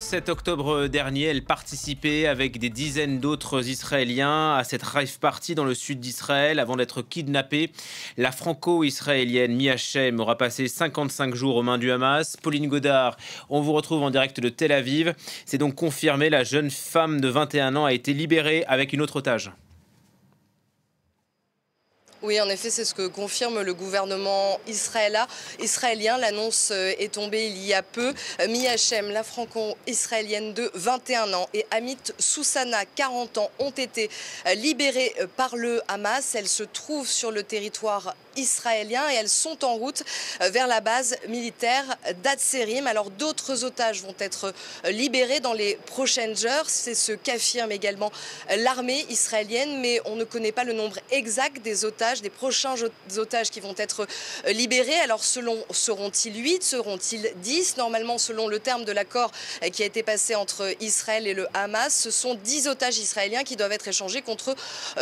7 octobre dernier, elle participait avec des dizaines d'autres Israéliens à cette rave party dans le sud d'Israël avant d'être kidnappée. La franco-israélienne Mia Shem aura passé 55 jours aux mains du Hamas. Pauline Godard, on vous retrouve en direct de Tel Aviv. C'est donc confirmé, la jeune femme de 21 ans a été libérée avec une autre otage. Oui, en effet, c'est ce que confirme le gouvernement israélien. L'annonce est tombée il y a peu. Mia Shem, la franco-israélienne de 21 ans, et Amit Soussana, 40 ans, ont été libérés par le Hamas. Elles se trouvent sur le territoire israélien et elles sont en route vers la base militaire d'Atserim. Alors d'autres otages vont être libérés dans les prochaines heures. C'est ce qu'affirme également l'armée israélienne, mais on ne connaît pas le nombre exact des otages, des prochains otages qui vont être libérés. Alors seront-ils 8, seront-ils 10? Normalement, selon le terme de l'accord qui a été passé entre Israël et le Hamas, ce sont 10 otages israéliens qui doivent être échangés contre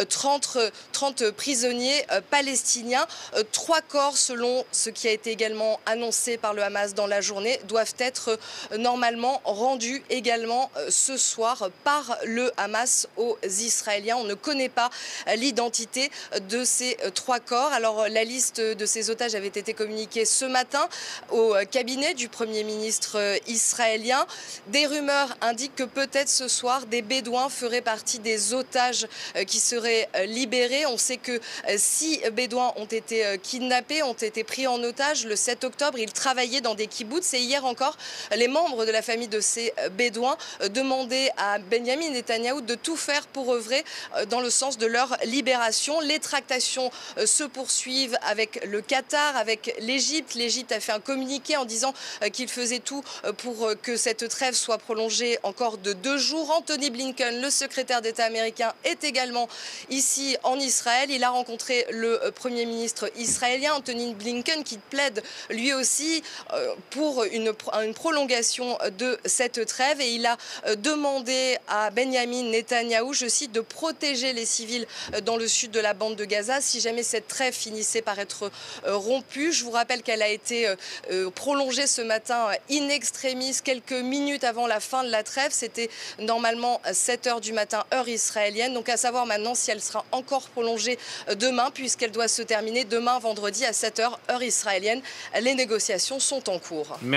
30 prisonniers palestiniens. 3 corps, selon ce qui a été également annoncé par le Hamas dans la journée, doivent être normalement rendus également ce soir par le Hamas aux Israéliens. On ne connaît pas l'identité de ces 3 corps. Alors la liste de ces otages avait été communiquée ce matin au cabinet du Premier ministre israélien. Des rumeurs indiquent que peut-être ce soir des Bédouins feraient partie des otages qui seraient libérés. On sait que 6 Bédouins ont été kidnappés, ont été pris en otage le 7 octobre. Ils travaillaient dans des kibboutz et hier encore, les membres de la famille de ces Bédouins demandaient à Benjamin Netanyahou de tout faire pour œuvrer dans le sens de leur libération. Les tractations se poursuivent avec le Qatar, avec l'Égypte. L'Égypte a fait un communiqué en disant qu'il faisait tout pour que cette trêve soit prolongée encore de 2 jours. Anthony Blinken, le secrétaire d'État américain, est également ici en Israël. Il a rencontré le Premier ministre israélien, Anthony Blinken, qui plaide lui aussi pour une prolongation de cette trêve. Et il a demandé à Benjamin Netanyahou, je cite, de protéger les civils dans le sud de la bande de Gaza si jamais cette trêve finissait par être rompue. Je vous rappelle qu'elle a été prolongée ce matin in extremis, quelques minutes avant la fin de la trêve. C'était normalement 7 h du matin, heure israélienne. Donc à savoir maintenant si elle sera encore prolongée demain, puisqu'elle doit se terminer demain vendredi à 7 h, heure israélienne. Les négociations sont en cours. Merci.